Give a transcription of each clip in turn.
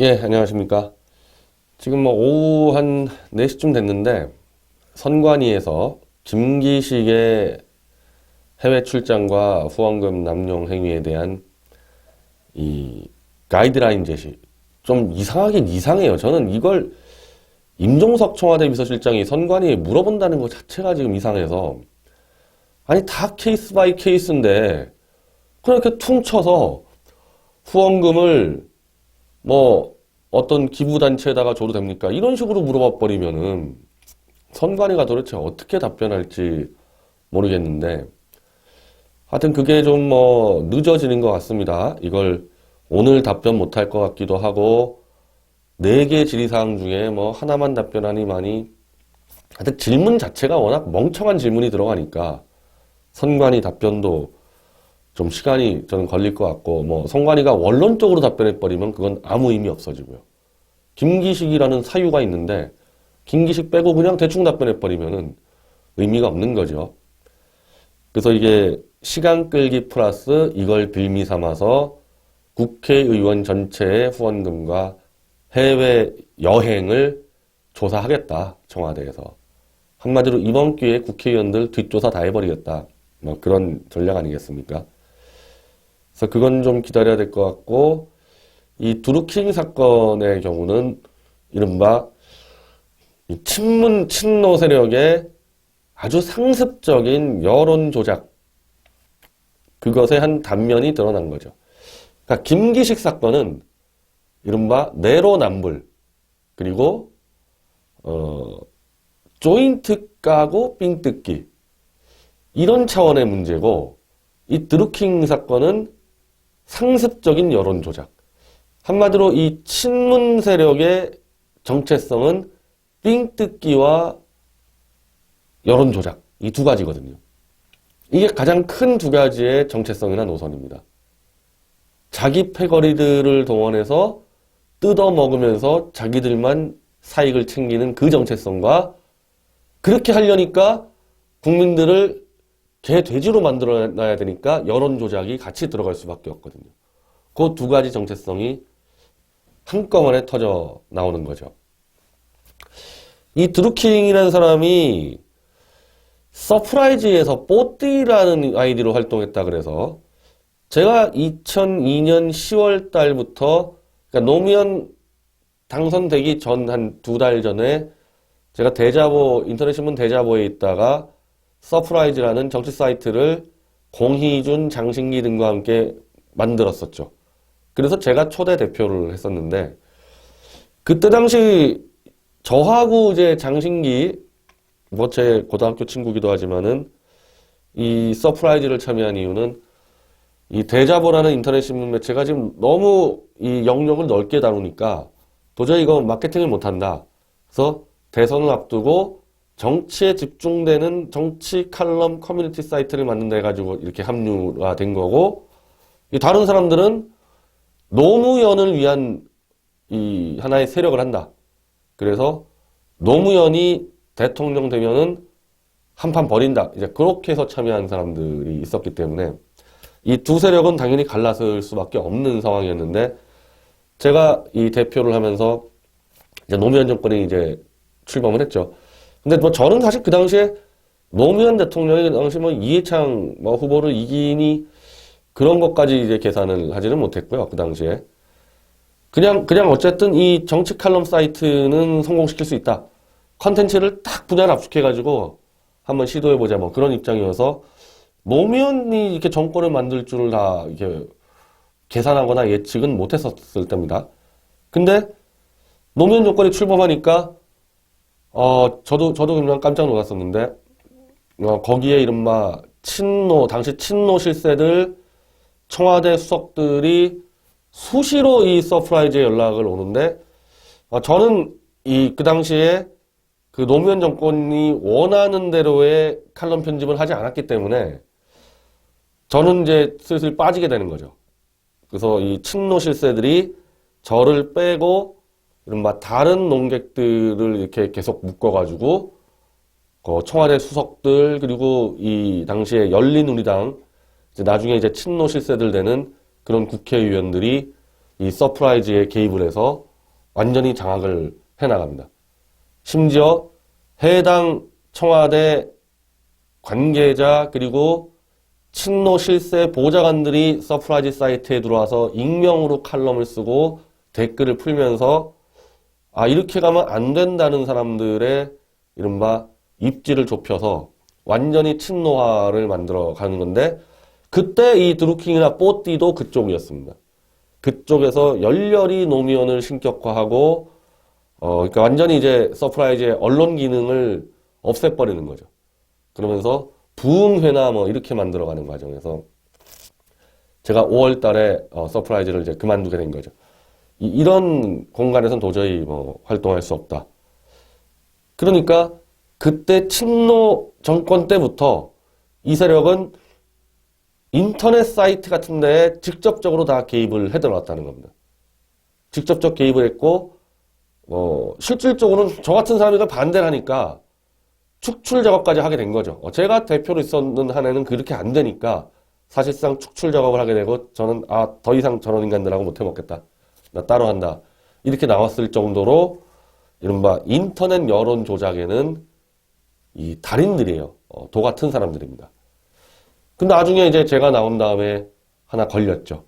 예, 안녕하십니까. 지금 뭐 오후 한 4시쯤 됐는데 선관위에서 김기식의 해외 출장과 후원금 남용 행위에 대한 이 가이드라인 제시 좀 이상하긴 이상해요. 저는 이걸 임종석 청와대 비서실장이 선관위에 물어본다는 것 자체가 지금 이상해서 아니 다 케이스 바이 케이스인데 그렇게 퉁쳐서 후원금을 뭐 어떤 기부단체에다가 줘도 됩니까? 이런 식으로 물어봐 버리면은 선관위가 도대체 어떻게 답변할지 모르겠는데 하여튼 그게 좀 뭐 늦어지는 것 같습니다. 이걸 오늘 답변 못할 것 같기도 하고 4개 질의사항 중에 뭐 하나만 답변하니 많이 하여튼 질문 자체가 워낙 멍청한 질문이 들어가니까 선관위 답변도 좀 시간이 저는 걸릴 것 같고 뭐 선관위가 원론적으로 답변해버리면 그건 아무 의미 없어지고요. 김기식이라는 사유가 있는데 김기식 빼고 그냥 대충 답변해버리면은 의미가 없는 거죠. 그래서 이게 시간 끌기 플러스 이걸 빌미 삼아서 국회의원 전체의 후원금과 해외 여행을 조사하겠다. 청와대에서. 한마디로 이번 기회에 국회의원들 뒷조사 다 해버리겠다. 뭐 그런 전략 아니겠습니까? 그래서 그건 좀 기다려야 될 것 같고 이 드루킹 사건의 경우는 이른바 이 친노 세력의 아주 상습적인 여론 조작 그것의 한 단면이 드러난 거죠. 그러니까 김기식 사건은 이른바 내로남불 그리고 조인트 까고 삥 뜯기 이런 차원의 문제고 이 드루킹 사건은 상습적인 여론 조작. 한마디로 이 친문 세력의 정체성은 삥 뜯기와 여론 조작. 이 두 가지거든요. 이게 가장 큰 두 가지의 정체성이나 노선입니다. 자기 패거리들을 동원해서 뜯어먹으면서 자기들만 사익을 챙기는 그 정체성과 그렇게 하려니까 국민들을 개 돼지로 만들어놔야 되니까 여론 조작이 같이 들어갈 수밖에 없거든요. 그 두 가지 정체성이 한꺼번에 터져 나오는 거죠. 이 드루킹이라는 사람이 서프라이즈에서 뽀띠라는 아이디로 활동했다 그래서 제가 2002년 10월 달부터 그러니까 노무현 당선되기 전 한 2달 전에 제가 인터넷신문 대자보에 있다가 서프라이즈라는 정치 사이트를 공희준, 장신기 등과 함께 만들었었죠. 그래서 제가 초대 대표를 했었는데 그때 당시 저하고 이제 장신기 뭐 제 고등학교 친구기도 하지만은 이 서프라이즈를 참여한 이유는 이 대자보라는 인터넷신문 매체가 지금 너무 이 영역을 넓게 다루니까 도저히 이거 마케팅을 못한다. 그래서 대선을 앞두고 정치에 집중되는 정치 칼럼 커뮤니티 사이트를 만든다 해가지고 이렇게 합류가 된 거고 이 다른 사람들은 노무현을 위한 이 하나의 세력을 한다. 그래서 노무현이 대통령 되면은 한판 버린다. 이제 그렇게 해서 참여한 사람들이 있었기 때문에 이 두 세력은 당연히 갈라설 수밖에 없는 상황이었는데 제가 이 대표를 하면서 이제 노무현 정권이 이제 출범을 했죠. 근데 뭐 저는 사실 그 당시에 노무현 대통령이 그 당시 뭐 이해창 뭐 후보를 이기니 그런 것까지 이제 계산을 하지는 못했고요. 그 당시에. 그냥 어쨌든 이 정치 칼럼 사이트는 성공시킬 수 있다. 컨텐츠를 딱 분야를 압축해가지고 한번 시도해보자 뭐 그런 입장이어서 노무현이 이렇게 정권을 만들 줄을 다 이렇게 계산하거나 예측은 못했었을 때입니다. 근데 노무현 정권이 출범하니까 저도 그냥 깜짝 놀랐었는데 거기에 이른바 당시 친노 실세들 청와대 수석들이 수시로 이 서프라이즈에 연락을 오는데 저는 그 당시에 그 노무현 정권이 원하는 대로의 칼럼 편집을 하지 않았기 때문에 저는 이제 슬슬 빠지게 되는 거죠. 그래서 이 친노 실세들이 저를 빼고 이른바 다른 농객들을 이렇게 계속 묶어가지고 청와대 수석들 그리고 이 당시에 열린우리당 이제 나중에 이제 친노 실세들 되는 그런 국회의원들이 이 서프라이즈에 개입을 해서 완전히 장악을 해나갑니다. 심지어 해당 청와대 관계자 그리고 친노 실세 보좌관들이 서프라이즈 사이트에 들어와서 익명으로 칼럼을 쓰고 댓글을 풀면서 이렇게 가면 안 된다는 사람들의 이른바 입지를 좁혀서 완전히 친노화를 만들어 가는 건데, 그때 이 드루킹이나 뽀띠도 그쪽이었습니다. 그쪽에서 열렬히 노무현을 신격화하고 그러니까 완전히 이제 서프라이즈의 언론 기능을 없애버리는 거죠. 그러면서 부흥회나 뭐 이렇게 만들어가는 과정에서 제가 5월 달에 서프라이즈를 이제 그만두게 된 거죠. 이런 공간에서는 도저히 뭐 활동할 수 없다. 그러니까 그때 친노 정권 때부터 이 세력은 인터넷 사이트 같은 데에 직접적으로 다 개입을 해들어왔다는 겁니다. 직접적 개입을 했고 실질적으로는 저 같은 사람이 그걸 반대를 하니까 축출 작업까지 하게 된 거죠. 제가 대표로 있었는 한 해는 그렇게 안 되니까 사실상 축출 작업을 하게 되고, 저는 더 이상 저런 인간들하고 못 해먹겠다. 나 따로 한다. 이렇게 나왔을 정도로 이른바 인터넷 여론 조작에는 이 달인들이에요. 도 같은 사람들입니다. 근데 나중에 이제 제가 나온 다음에 하나 걸렸죠.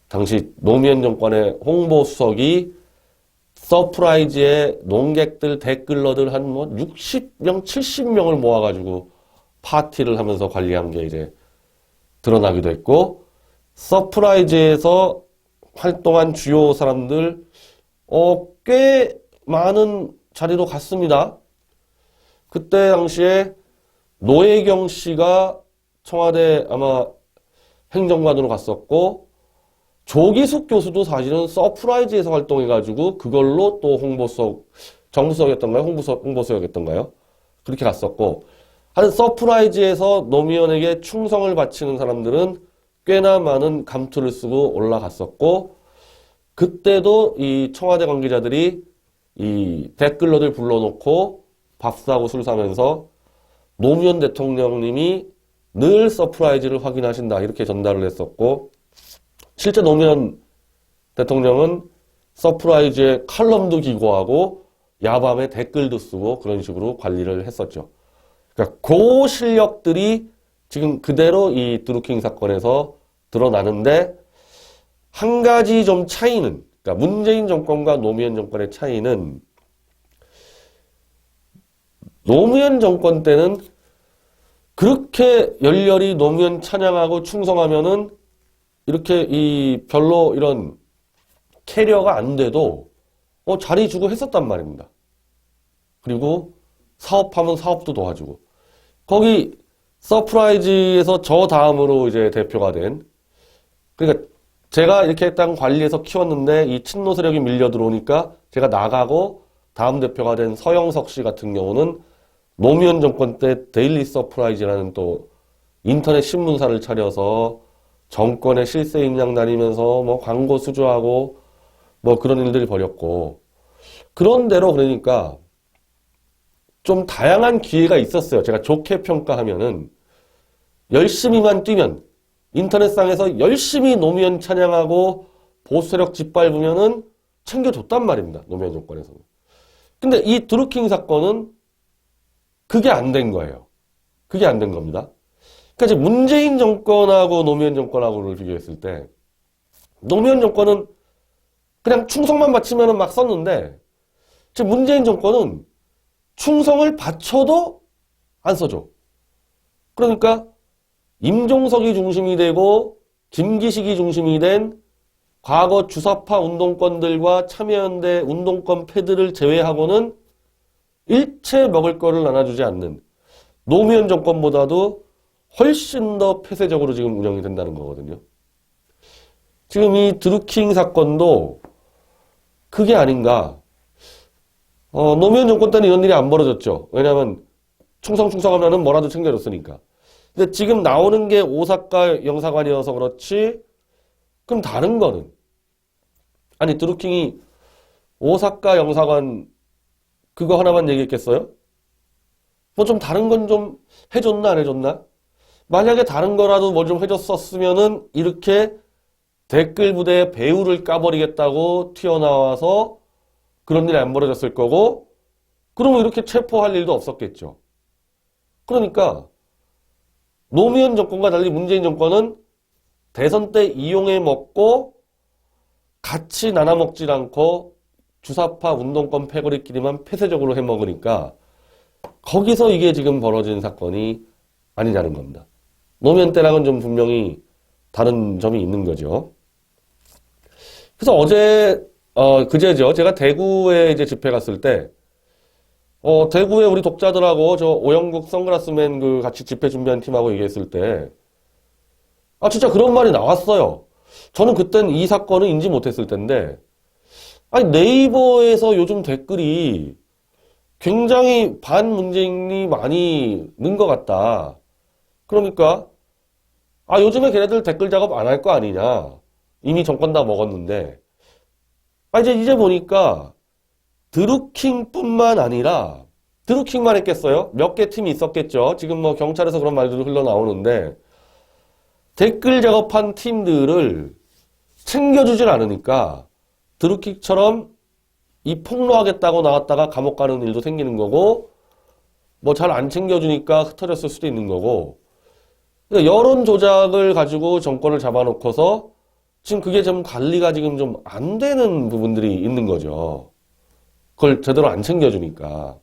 당시 노무현 정권의 홍보수석이 서프라이즈의 농객들, 댓글러들 한 60명, 70명을 모아가지고 파티를 하면서 관리한 게 이제 드러나기도 했고, 서프라이즈에서 활동한 주요 사람들, 꽤 많은 자리로 갔습니다. 그때 당시에 노혜경 씨가 청와대 아마 행정관으로 갔었고, 조기숙 교수도 사실은 서프라이즈에서 활동해가지고 그걸로 또 홍보수석, 정부수석이었던가요? 홍보수석이었던가요? 그렇게 갔었고, 한 서프라이즈에서 노무현에게 충성을 바치는 사람들은 꽤나 많은 감투를 쓰고 올라갔었고, 그때도 이 청와대 관계자들이 이 댓글러들 불러놓고 밥 사고 술 사면서 노무현 대통령님이 늘 서프라이즈를 확인하신다, 이렇게 전달을 했었고, 실제 노무현 대통령은 서프라이즈에 칼럼도 기고하고 야밤에 댓글도 쓰고 그런 식으로 관리를 했었죠. 그러니까 그 실력들이 지금 그대로 이 드루킹 사건에서 드러나는데, 한 가지 좀 차이는, 그러니까 문재인 정권과 노무현 정권의 차이는, 노무현 정권 때는 그렇게 열렬히 노무현 찬양하고 충성하면은 이렇게 별로 이런 캐리어가 안 돼도 자리 주고 했었단 말입니다. 그리고 사업하면 사업도 도와주고, 거기 서프라이즈에서 저 다음으로 이제 대표가 된, 그러니까 제가 이렇게 딱 관리해서 키웠는데 이 친노 세력이 밀려 들어오니까 제가 나가고 다음 대표가 된 서영석 씨 같은 경우는 노무현 정권 때 데일리 서프라이즈라는 또 인터넷 신문사를 차려서 정권의 실세 입량 다니면서 뭐 광고 수주하고 뭐 그런 일들을 벌였고, 그런대로 그러니까 좀 다양한 기회가 있었어요. 제가 좋게 평가하면은 열심히만 뛰면, 인터넷상에서 열심히 노무현 찬양하고 보수 세력 짓밟으면은 챙겨줬단 말입니다. 노무현 정권에서는. 근데 이 드루킹 사건은 그게 안 된 거예요. 그게 안 된 겁니다. 그러니까 이제 문재인 정권하고 노무현 정권하고를 비교했을 때, 노무현 정권은 그냥 충성만 바치면 막 썼는데, 지금 문재인 정권은 충성을 바쳐도 안 써줘. 그러니까 임종석이 중심이 되고 김기식이 중심이 된 과거 주사파 운동권들과 참여연대 운동권 패들을 제외하고는 일체 먹을 거를 나눠주지 않는 노무현 정권보다도 훨씬 더 폐쇄적으로 지금 운영이 된다는 거거든요. 지금 이 드루킹 사건도 그게 아닌가. 노무현 정권 때는 이런 일이 안 벌어졌죠. 왜냐하면 충성하면은 뭐라도 챙겨줬으니까. 근데 지금 나오는 게 오사카 영사관이어서 그렇지, 그럼 다른 거는, 아니 드루킹이 오사카 영사관 그거 하나만 얘기했겠어요? 뭐 좀 다른 건 좀 해줬나 안 해줬나? 만약에 다른 거라도 뭐 좀 해줬었으면은 이렇게 댓글 부대에 배우를 까버리겠다고 튀어나와서 그런 일이 안 벌어졌을 거고, 그러면 이렇게 체포할 일도 없었겠죠. 그러니까 노무현 정권과 달리 문재인 정권은 대선 때 이용해 먹고 같이 나눠 먹질 않고 주사파 운동권 패거리끼리만 폐쇄적으로 해 먹으니까 거기서 이게 지금 벌어진 사건이 아니냐는 겁니다. 노무현 때랑은 좀 분명히 다른 점이 있는 거죠. 그래서 그제죠. 제가 대구에 이제 집회 갔을 때, 대구에 우리 독자들하고 저 오영국 선글라스맨 그 같이 집회 준비한 팀하고 얘기했을 때, 진짜 그런 말이 나왔어요. 저는 그땐 이 사건을 인지 못했을 텐데, 아니, 네이버에서 요즘 댓글이 굉장히 반문재인이 많이 는 것 같다. 그러니까, 요즘에 걔네들 댓글 작업 안 할 거 아니냐. 이미 정권 다 먹었는데. 이제 보니까, 드루킹뿐만 아니라, 드루킹만 했겠어요? 몇 개 팀이 있었겠죠? 지금 뭐 경찰에서 그런 말들도 흘러나오는데, 댓글 작업한 팀들을 챙겨주질 않으니까, 드루킹처럼 이 폭로하겠다고 나왔다가 감옥 가는 일도 생기는 거고, 뭐 잘 안 챙겨주니까 흩어졌을 수도 있는 거고, 그러니까 여론 조작을 가지고 정권을 잡아놓고서 지금 그게 좀 관리가 지금 좀 안 되는 부분들이 있는 거죠. 그걸 제대로 안 챙겨주니까.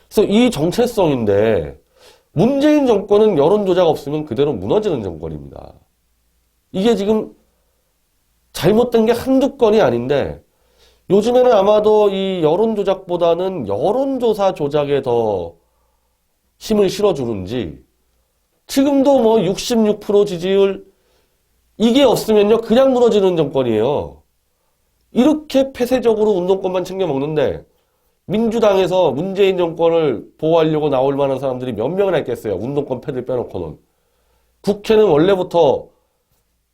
그래서 이 정체성인데 문재인 정권은 여론 조작 없으면 그대로 무너지는 정권입니다. 이게 지금 잘못된 게 한두 건이 아닌데 요즘에는 아마도 이 여론 조작보다는 여론조사 조작에 더 힘을 실어주는지 지금도 뭐 66% 지지율 이게 없으면요 그냥 무너지는 정권이에요. 이렇게 폐쇄적으로 운동권만 챙겨 먹는데 민주당에서 문재인 정권을 보호하려고 나올 만한 사람들이 몇 명이나 있겠어요. 운동권 패들 빼놓고는. 국회는 원래부터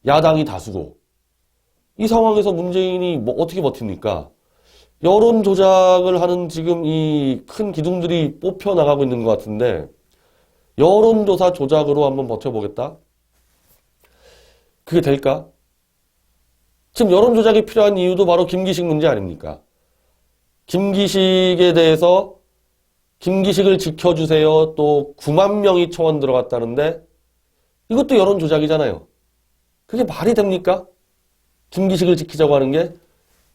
야당이 다수고 이 상황에서 문재인이 뭐 어떻게 버팁니까? 여론 조작을 하는 지금 이 큰 기둥들이 뽑혀 나가고 있는 것 같은데 여론조사 조작으로 한번 버텨보겠다? 그게 될까? 지금 여론조작이 필요한 이유도 바로 김기식 문제 아닙니까? 김기식에 대해서 김기식을 지켜주세요. 또 9만 명이 청원 들어갔다는데 이것도 여론조작이잖아요. 그게 말이 됩니까? 김기식을 지키자고 하는 게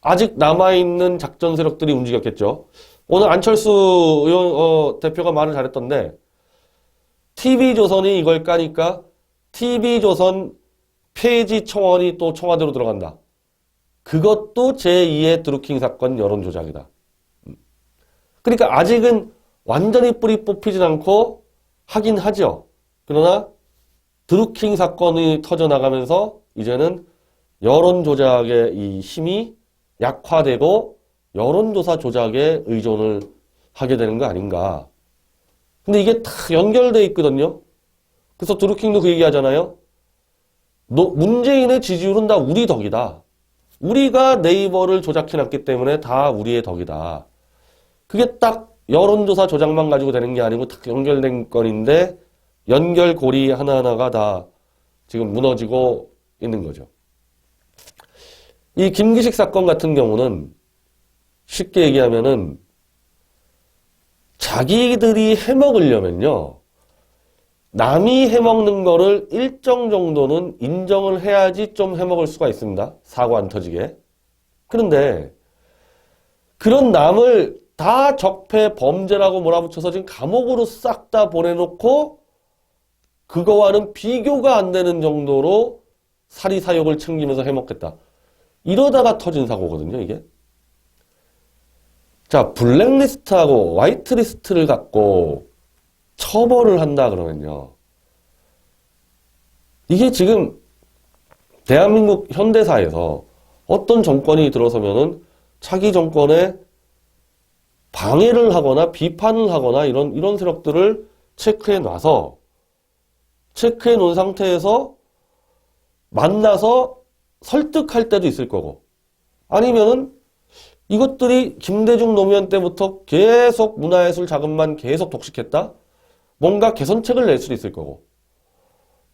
아직 남아있는 작전 세력들이 움직였겠죠. 오늘 안철수 의원, 대표가 말을 잘했던데 TV조선이 이걸 까니까 TV조선 폐지 청원이 또 청와대로 들어간다. 그것도 제2의 드루킹 사건 여론조작이다. 그러니까 아직은 완전히 뿌리 뽑히진 않고 하긴 하죠. 그러나 드루킹 사건이 터져나가면서 이제는 여론조작의 이 힘이 약화되고 여론조사 조작에 의존을 하게 되는 거 아닌가. 근데 이게 다 연결돼 있거든요. 그래서 드루킹도 그 얘기 하잖아요. 문재인의 지지율은 다 우리 덕이다. 우리가 네이버를 조작해놨기 때문에 다 우리의 덕이다. 그게 딱 여론조사 조작만 가지고 되는 게 아니고 딱 연결된 건인데 연결고리 하나하나가 다 지금 무너지고 있는 거죠. 이 김기식 사건 같은 경우는 쉽게 얘기하면은 자기들이 해먹으려면요. 남이 해먹는 거를 일정 정도는 인정을 해야지 좀 해먹을 수가 있습니다. 사고 안 터지게. 그런데 그런 남을 다 적폐 범죄라고 몰아붙여서 지금 감옥으로 싹 다 보내놓고 그거와는 비교가 안 되는 정도로 사리사욕을 챙기면서 해먹겠다. 이러다가 터진 사고거든요, 이게. 자, 블랙리스트하고 화이트리스트를 갖고 처벌을 한다 그러면요. 이게 지금 대한민국 현대사에서 어떤 정권이 들어서면은 차기 정권에 방해를 하거나 비판을 하거나 이런 세력들을 체크해 놔서 체크해 놓은 상태에서 만나서 설득할 때도 있을 거고 아니면은 이것들이 김대중 노무현 때부터 계속 문화예술 자금만 계속 독식했다? 뭔가 개선책을 낼 수도 있을 거고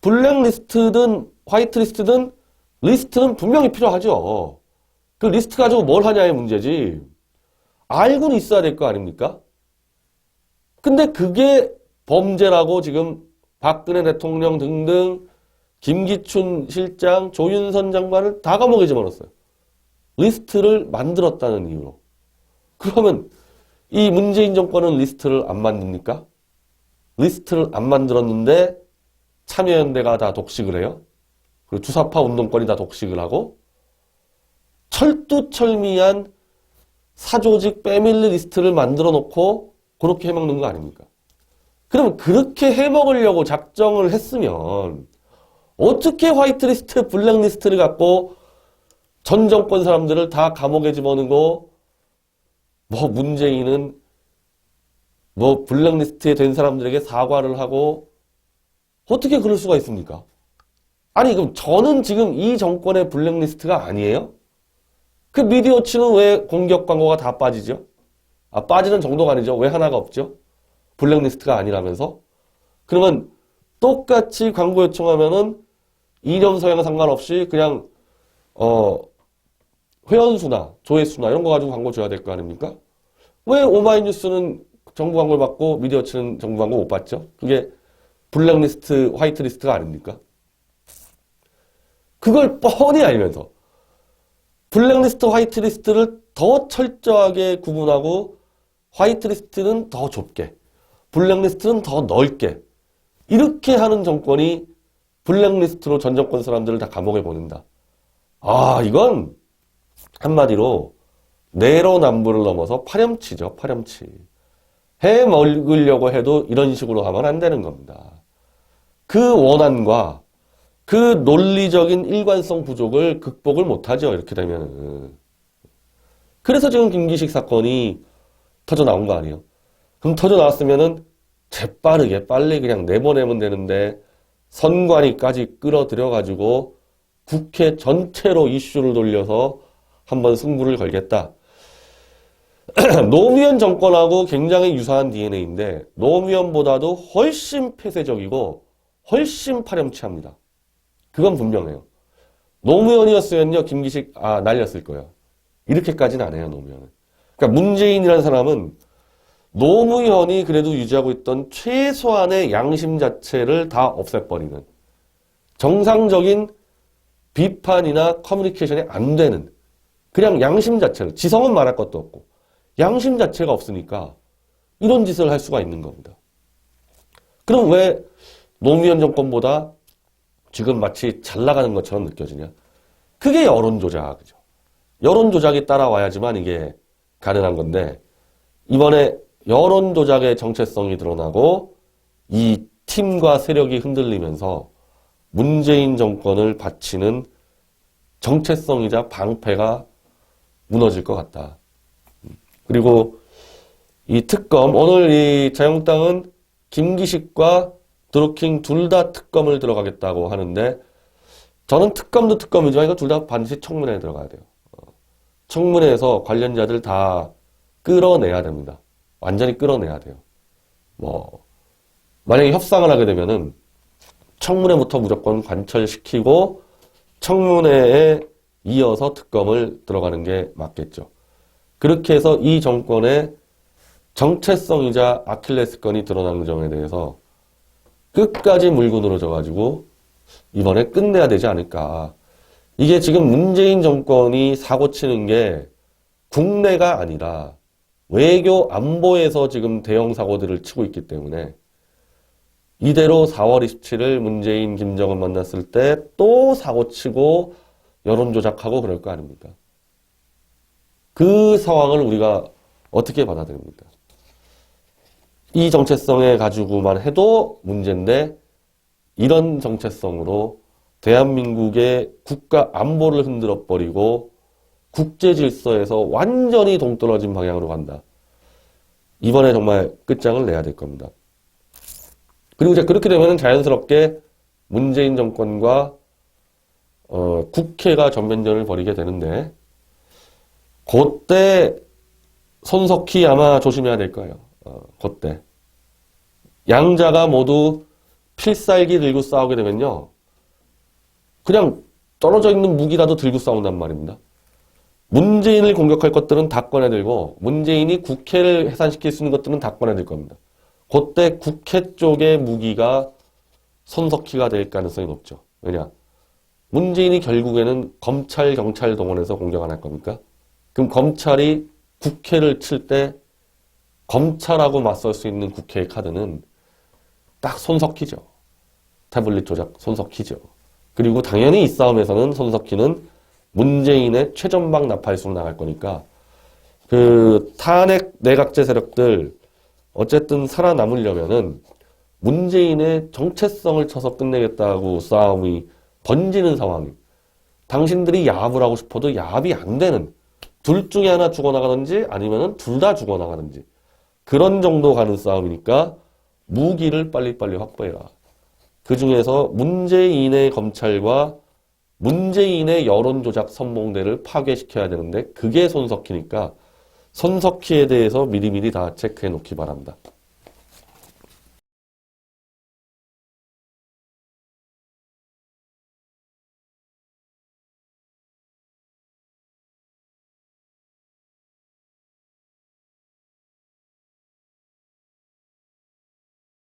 블랙리스트든 화이트리스트든 리스트는 분명히 필요하죠. 그 리스트 가지고 뭘 하냐의 문제지. 알고는 있어야 될 거 아닙니까? 근데 그게 범죄라고 지금 박근혜 대통령 등등 김기춘 실장, 조윤선 장관을 다 감옥에 집어넣었어요. 리스트를 만들었다는 이유로. 그러면 이 문재인 정권은 리스트를 안 만듭니까? 리스트를 안 만들었는데 참여연대가 다 독식을 해요. 그리고 주사파 운동권이 다 독식을 하고 철두철미한 사조직 패밀리 리스트를 만들어 놓고 그렇게 해먹는 거 아닙니까? 그러면 그렇게 해먹으려고 작정을 했으면 어떻게 화이트리스트, 블랙리스트를 갖고 전 정권 사람들을 다 감옥에 집어넣고 뭐 문재인은 뭐 블랙리스트에 된 사람들에게 사과를 하고 어떻게 그럴 수가 있습니까? 아니 그럼 저는 지금 이 정권의 블랙리스트가 아니에요? 그 미디어치는 왜 공격 광고가 다 빠지죠? 아, 빠지는 정도가 아니죠. 왜 하나가 없죠? 블랙리스트가 아니라면서? 그러면 똑같이 광고 요청하면은 이념 서양 상관없이 그냥 회원수나 조회수나 이런 거 가지고 광고 줘야 될 거 아닙니까? 왜 오마이뉴스는 정부 광고를 받고 미디어치는 정부 광고 못 받죠? 그게 블랙리스트, 화이트리스트가 아닙니까? 그걸 뻔히 알면서 블랙리스트, 화이트리스트를 더 철저하게 구분하고 화이트리스트는 더 좁게, 블랙리스트는 더 넓게 이렇게 하는 정권이 블랙리스트로 전 정권 사람들을 다 감옥에 보낸다. 아, 이건 한마디로 내로남불을 넘어서 파렴치죠. 파렴치. 해먹으려고 해도 이런 식으로 하면 안 되는 겁니다. 그 원한과 그 논리적인 일관성 부족을 극복을 못하죠. 이렇게 되면은. 그래서 지금 김기식 사건이 터져 나온 거 아니에요? 그럼 터져 나왔으면은 재빠르게 빨리 그냥 내보내면 되는데 선관위까지 끌어들여가지고 국회 전체로 이슈를 돌려서 한번 승부를 걸겠다. 노무현 정권하고 굉장히 유사한 DNA인데 노무현보다도 훨씬 폐쇄적이고 훨씬 파렴치합니다. 그건 분명해요. 노무현이었으면요 김기식 날렸을 거예요. 이렇게까지는 안 해요 노무현은. 그러니까 문재인이라는 사람은 노무현이 그래도 유지하고 있던 최소한의 양심 자체를 다 없애버리는 정상적인 비판이나 커뮤니케이션이 안 되는 그냥 양심 자체를 지성은 말할 것도 없고 양심 자체가 없으니까 이런 짓을 할 수가 있는 겁니다. 그럼 왜 노무현 정권보다 지금 마치 잘 나가는 것처럼 느껴지냐? 그게 여론조작이죠. 여론조작이 따라와야지만 이게 가능한 건데 이번에 여론조작의 정체성이 드러나고 이 팀과 세력이 흔들리면서 문재인 정권을 바치는 정체성이자 방패가 무너질 것 같다. 그리고 이 특검, 오늘 이 자유한국당은 김기식과 드루킹 둘 다 특검을 들어가겠다고 하는데 저는 특검도 특검이지만 이거 둘 다 반드시 청문회에 들어가야 돼요. 청문회에서 관련자들 다 끌어내야 됩니다. 완전히 끌어내야 돼요. 뭐 만약에 협상을 하게 되면은 청문회부터 무조건 관철시키고 청문회에 이어서 특검을 들어가는 게 맞겠죠. 그렇게 해서 이 정권의 정체성이자 아킬레스건이 드러나는 점에 대해서 끝까지 물고 늘어져가지고 이번에 끝내야 되지 않을까. 이게 지금 문재인 정권이 사고치는 게 국내가 아니라 외교 안보에서 지금 대형 사고들을 치고 있기 때문에 이대로 4월 27일 문재인, 김정은 만났을 때 또 사고치고 여론조작하고 그럴 거 아닙니까? 그 상황을 우리가 어떻게 받아들입니까? 이 정체성에 가지고만 해도 문제인데 이런 정체성으로 대한민국의 국가 안보를 흔들어버리고 국제 질서에서 완전히 동떨어진 방향으로 간다. 이번에 정말 끝장을 내야 될 겁니다. 그리고 이제 그렇게 되면 자연스럽게 문재인 정권과 국회가 전면전을 벌이게 되는데 그때 손석희 아마 조심해야 될 거예요. 그때 양자가 모두 필살기 들고 싸우게 되면요. 그냥 떨어져 있는 무기라도 들고 싸운단 말입니다. 문재인을 공격할 것들은 다 꺼내들고 문재인이 국회를 해산시킬 수 있는 것들은 다 꺼내들 겁니다. 그때 국회 쪽의 무기가 손석희가 될 가능성이 높죠. 왜냐? 문재인이 결국에는 검찰, 경찰 동원해서 공격 안 할 겁니까? 그럼 검찰이 국회를 칠 때 검찰하고 맞설 수 있는 국회의 카드는 딱 손석희죠. 태블릿 조작 손석희죠. 그리고 당연히 이 싸움에서는 손석희는 문재인의 최전방 나팔수로 나갈 거니까 그 탄핵 내각제 세력들 어쨌든 살아남으려면은 문재인의 정체성을 쳐서 끝내겠다고 싸움이 번지는 상황이 당신들이 야합을 하고 싶어도 야합이 안 되는 둘 중에 하나 죽어나가든지 아니면은 둘 다 죽어나가든지 그런 정도 가는 싸움이니까 무기를 빨리빨리 확보해라. 그 중에서 문재인의 검찰과 문재인의 여론조작 선봉대를 파괴시켜야 되는데 그게 손석희니까 손석희에 대해서 미리미리 다 체크해 놓기 바랍니다.